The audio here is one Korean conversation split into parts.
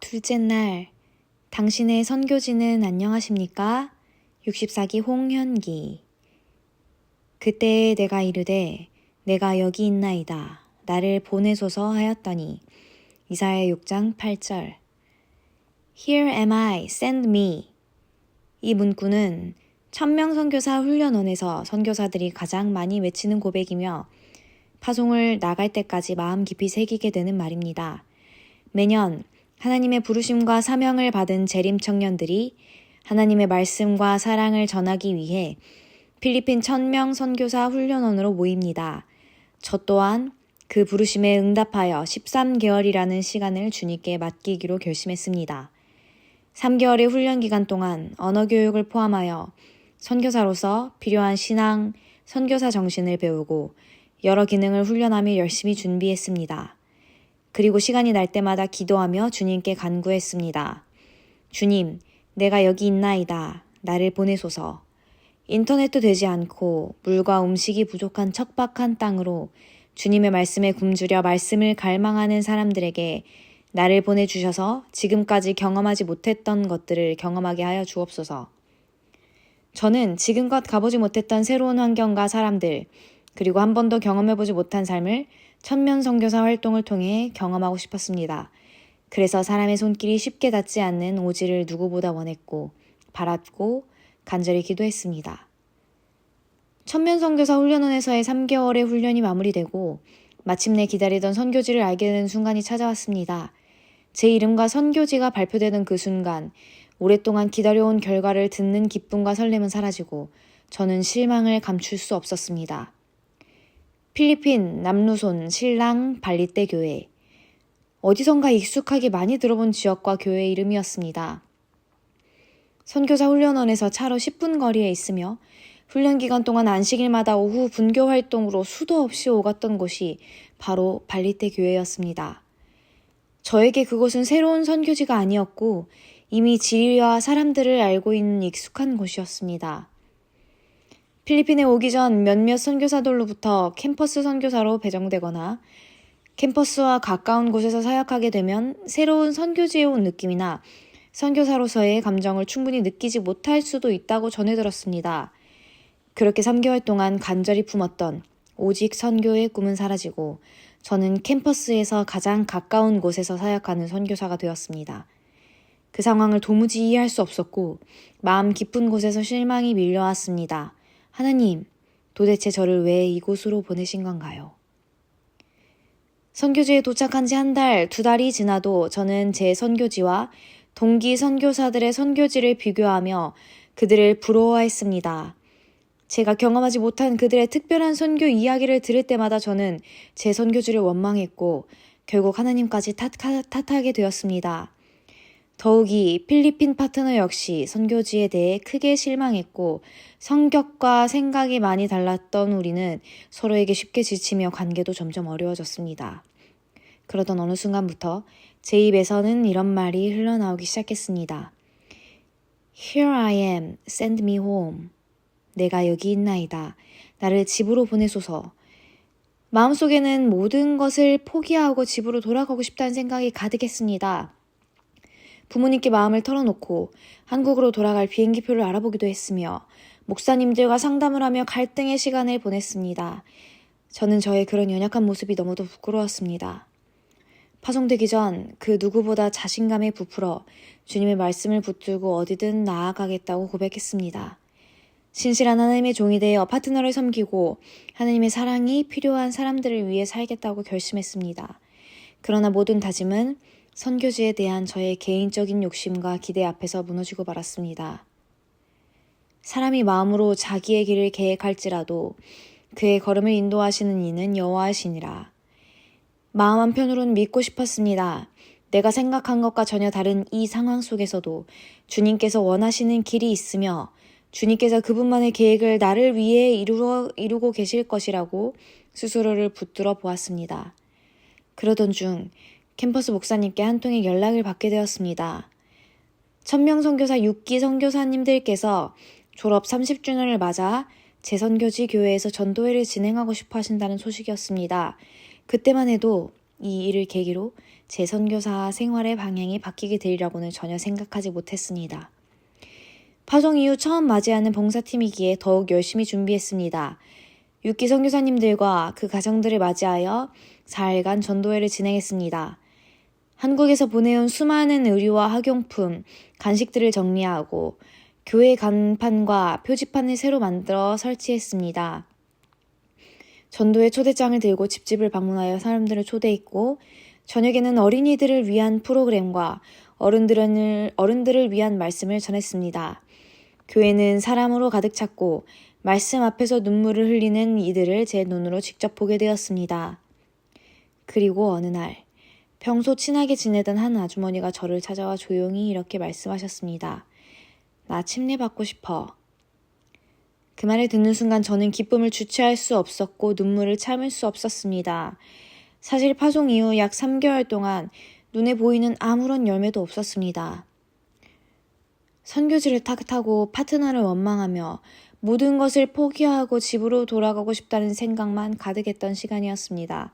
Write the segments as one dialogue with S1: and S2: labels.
S1: 둘째 날, 당신의 선교지는 안녕하십니까? 64기 홍현기. 그때 내가 이르되 내가 여기 있나이다. 나를 보내소서 하였더니 이사야 6장 8절. Here am I, send me. 이 문구는 1000명 선교사 훈련원에서 선교사들이 가장 많이 외치는 고백이며 파송을 나갈 때까지 마음 깊이 새기게 되는 말입니다. 매년 하나님의 부르심과 사명을 받은 재림 청년들이 하나님의 말씀과 사랑을 전하기 위해 필리핀 1000명 선교사 훈련원으로 모입니다. 저 또한 그 부르심에 응답하여 13개월이라는 시간을 주님께 맡기기로 결심했습니다. 3개월의 훈련 기간 동안 언어 교육을 포함하여 선교사로서 필요한 신앙, 선교사 정신을 배우고 여러 기능을 훈련하며 열심히 준비했습니다. 그리고 시간이 날 때마다 기도하며 주님께 간구했습니다. 주님, 내가 여기 있나이다. 나를 보내소서. 인터넷도 되지 않고 물과 음식이 부족한 척박한 땅으로 주님의 말씀에 굶주려 말씀을 갈망하는 사람들에게 나를 보내주셔서 지금까지 경험하지 못했던 것들을 경험하게 하여 주옵소서. 저는 지금껏 가보지 못했던 새로운 환경과 사람들, 그리고 한 번도 경험해보지 못한 삶을 1000명 선교사 활동을 통해 경험하고 싶었습니다. 그래서 사람의 손길이 쉽게 닿지 않는 오지를 누구보다 원했고 바랐고 간절히 기도했습니다. 1000명 선교사 훈련원에서의 3개월의 훈련이 마무리되고 마침내 기다리던 선교지를 알게 되는 순간이 찾아왔습니다. 제 이름과 선교지가 발표되는 그 순간 오랫동안 기다려온 결과를 듣는 기쁨과 설렘은 사라지고 저는 실망을 감출 수 없었습니다. 필리핀 남루손 신랑 발리떼 교회. 어디선가 익숙하게 많이 들어본 지역과 교회 이름이었습니다. 선교사 훈련원에서 차로 10분 거리에 있으며 훈련 기간 동안 안식일마다 오후 분교 활동으로 수도 없이 오갔던 곳이 바로 발리떼 교회였습니다. 저에게 그곳은 새로운 선교지가 아니었고 이미 지리와 사람들을 알고 있는 익숙한 곳이었습니다. 필리핀에 오기 전 몇몇 선교사들로부터 캠퍼스 선교사로 배정되거나 캠퍼스와 가까운 곳에서 사역하게 되면 새로운 선교지에 온 느낌이나 선교사로서의 감정을 충분히 느끼지 못할 수도 있다고 전해 들었습니다. 그렇게 3개월 동안 간절히 품었던 오직 선교의 꿈은 사라지고 저는 캠퍼스에서 가장 가까운 곳에서 사역하는 선교사가 되었습니다. 그 상황을 도무지 이해할 수 없었고 마음 깊은 곳에서 실망이 밀려왔습니다. 하나님, 도대체 저를 왜 이곳으로 보내신 건가요? 선교지에 도착한 지 1달, 2달이 지나도 저는 제 선교지와 동기 선교사들의 선교지를 비교하며 그들을 부러워했습니다. 제가 경험하지 못한 그들의 특별한 선교 이야기를 들을 때마다 저는 제 선교지를 원망했고 결국 하나님까지 탓하게 되었습니다. 더욱이 필리핀 파트너 역시 선교지에 대해 크게 실망했고 성격과 생각이 많이 달랐던 우리는 서로에게 쉽게 지치며 관계도 점점 어려워졌습니다. 그러던 어느 순간부터 제 입에서는 이런 말이 흘러나오기 시작했습니다. Here I am, send me home. 내가 여기 있나이다. 나를 집으로 보내소서. 마음속에는 모든 것을 포기하고 집으로 돌아가고 싶다는 생각이 가득했습니다. 부모님께 마음을 털어놓고 한국으로 돌아갈 비행기표를 알아보기도 했으며 목사님들과 상담을 하며 갈등의 시간을 보냈습니다. 저는 저의 그런 연약한 모습이 너무도 부끄러웠습니다. 파송되기 전 그 누구보다 자신감에 부풀어 주님의 말씀을 붙들고 어디든 나아가겠다고 고백했습니다. 신실한 하나님의 종이 되어 파트너를 섬기고 하나님의 사랑이 필요한 사람들을 위해 살겠다고 결심했습니다. 그러나 모든 다짐은 선교지에 대한 저의 개인적인 욕심과 기대 앞에서 무너지고 말았습니다. 사람이 마음으로 자기의 길을 계획할지라도 그의 걸음을 인도하시는 이는 여호와시니라. 마음 한편으로는 믿고 싶었습니다. 내가 생각한 것과 전혀 다른 이 상황 속에서도 주님께서 원하시는 길이 있으며 주님께서 그분만의 계획을 나를 위해 이루고 계실 것이라고 스스로를 붙들어 보았습니다. 그러던 중 캠퍼스 목사님께 한 통의 연락을 받게 되었습니다. 1000명 선교사 6기 선교사님들께서 졸업 30주년을 맞아 재선교지 교회에서 전도회를 진행하고 싶어 하신다는 소식이었습니다. 그때만 해도 이 일을 계기로 제 선교사 생활의 방향이 바뀌게 되리라고는 전혀 생각하지 못했습니다. 파송 이후 처음 맞이하는 봉사팀이기에 더욱 열심히 준비했습니다. 6기 선교사님들과 그 가정들을 맞이하여 4일간 전도회를 진행했습니다. 한국에서 보내온 수많은 의류와 학용품, 간식들을 정리하고 교회 간판과 표지판을 새로 만들어 설치했습니다. 전도회 초대장을 들고 집집을 방문하여 사람들을 초대했고 저녁에는 어린이들을 위한 프로그램과 어른들을 위한 말씀을 전했습니다. 교회는 사람으로 가득 찼고 말씀 앞에서 눈물을 흘리는 이들을 제 눈으로 직접 보게 되었습니다. 그리고 어느 날 평소 친하게 지내던 한 아주머니가 저를 찾아와 조용히 이렇게 말씀하셨습니다. 나 침례 받고 싶어. 그 말을 듣는 순간 저는 기쁨을 주체할 수 없었고 눈물을 참을 수 없었습니다. 사실 파송 이후 약 3개월 동안 눈에 보이는 아무런 열매도 없었습니다. 선교지를 타고 파트너를 원망하며 모든 것을 포기하고 집으로 돌아가고 싶다는 생각만 가득했던 시간이었습니다.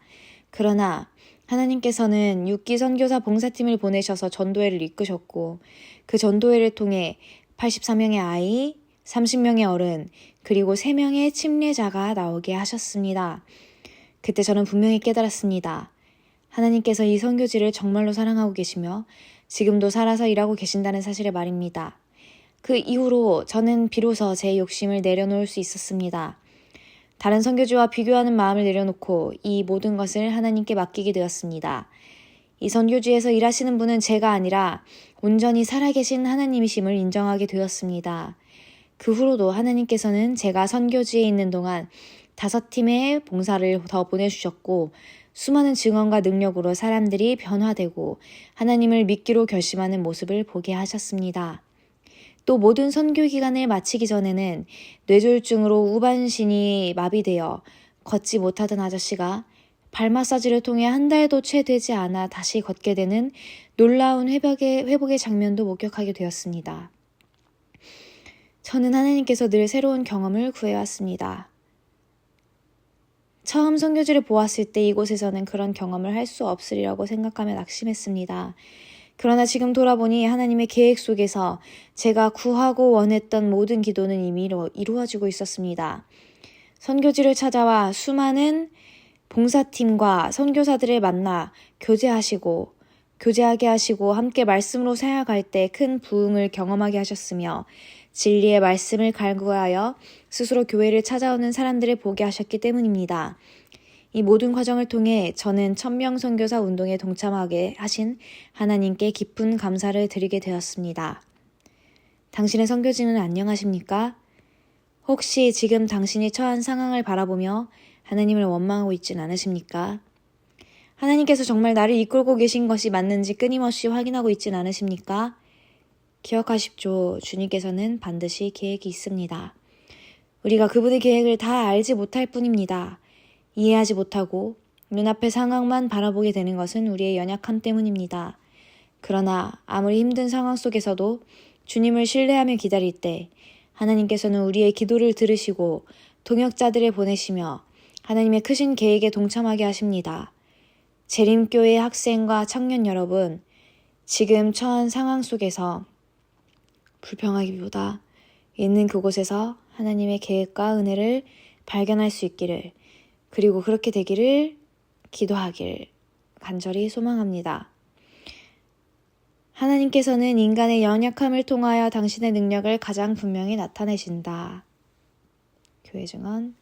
S1: 그러나 하나님께서는 6기 선교사 봉사팀을 보내셔서 전도회를 이끄셨고 그 전도회를 통해 84명의 아이, 30명의 어른, 그리고 3명의 침례자가 나오게 하셨습니다. 그때 저는 분명히 깨달았습니다. 하나님께서 이 선교지를 정말로 사랑하고 계시며 지금도 살아서 일하고 계신다는 사실을 말입니다. 그 이후로 저는 비로소 제 욕심을 내려놓을 수 있었습니다. 다른 선교지와 비교하는 마음을 내려놓고 이 모든 것을 하나님께 맡기게 되었습니다. 이 선교지에서 일하시는 분은 제가 아니라 온전히 살아계신 하나님이심을 인정하게 되었습니다. 그 후로도 하나님께서는 제가 선교지에 있는 동안 5팀의 봉사를 더 보내주셨고 수많은 증언과 능력으로 사람들이 변화되고 하나님을 믿기로 결심하는 모습을 보게 하셨습니다. 또 모든 선교 기간을 마치기 전에는 뇌졸중으로 우반신이 마비되어 걷지 못하던 아저씨가 발 마사지를 통해 한 달도 채 되지 않아 다시 걷게 되는 놀라운 회복의 장면도 목격하게 되었습니다. 저는 하나님께서 늘 새로운 경험을 구해왔습니다. 처음 선교지를 보았을 때 이곳에서는 그런 경험을 할 수 없으리라고 생각하며 낙심했습니다. 그러나 지금 돌아보니 하나님의 계획 속에서 제가 구하고 원했던 모든 기도는 이미 이루어지고 있었습니다. 선교지를 찾아와 수많은 봉사팀과 선교사들을 만나 교제하게 하시고 함께 말씀으로 사역할 때 큰 부흥을 경험하게 하셨으며 진리의 말씀을 갈구하여 스스로 교회를 찾아오는 사람들을 보게 하셨기 때문입니다. 이 모든 과정을 통해 저는 1000명 선교사 운동에 동참하게 하신 하나님께 깊은 감사를 드리게 되었습니다. 당신의 선교지는 안녕하십니까? 혹시 지금 당신이 처한 상황을 바라보며 하나님을 원망하고 있진 않으십니까? 하나님께서 정말 나를 이끌고 계신 것이 맞는지 끊임없이 확인하고 있진 않으십니까? 기억하십시오. 주님께서는 반드시 계획이 있습니다. 우리가 그분의 계획을 다 알지 못할 뿐입니다. 이해하지 못하고 눈앞의 상황만 바라보게 되는 것은 우리의 연약함 때문입니다. 그러나 아무리 힘든 상황 속에서도 주님을 신뢰하며 기다릴 때 하나님께서는 우리의 기도를 들으시고 동역자들을 보내시며 하나님의 크신 계획에 동참하게 하십니다. 재림교회 학생과 청년 여러분, 지금 처한 상황 속에서 불평하기보다 있는 그곳에서 하나님의 계획과 은혜를 발견할 수 있기를, 그리고 그렇게 되기를 기도하길 간절히 소망합니다. 하나님께서는 인간의 연약함을 통하여 당신의 능력을 가장 분명히 나타내신다. 교회 증언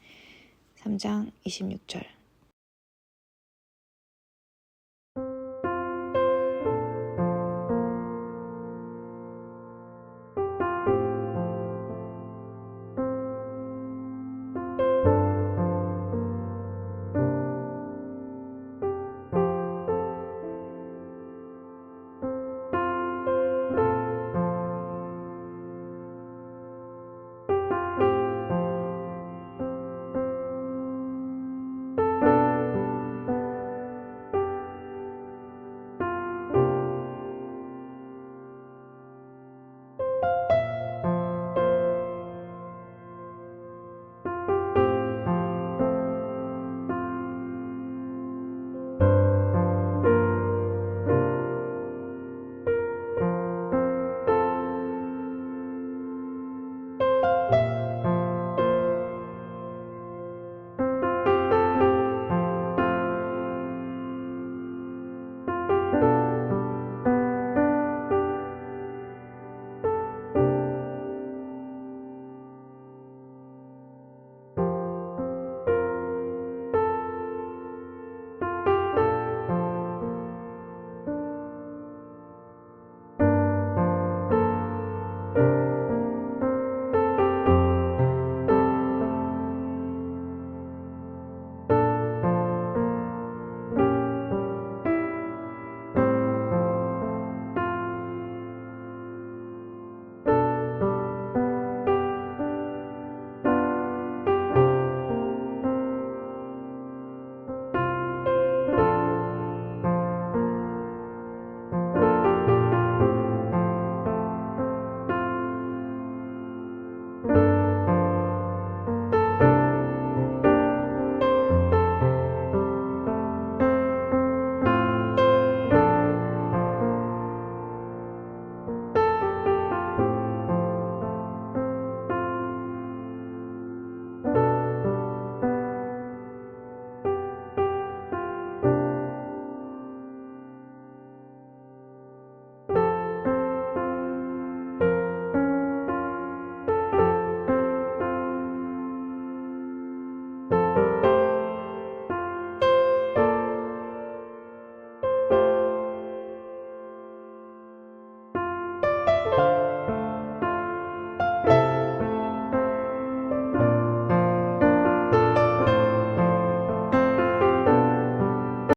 S1: 3장 26절.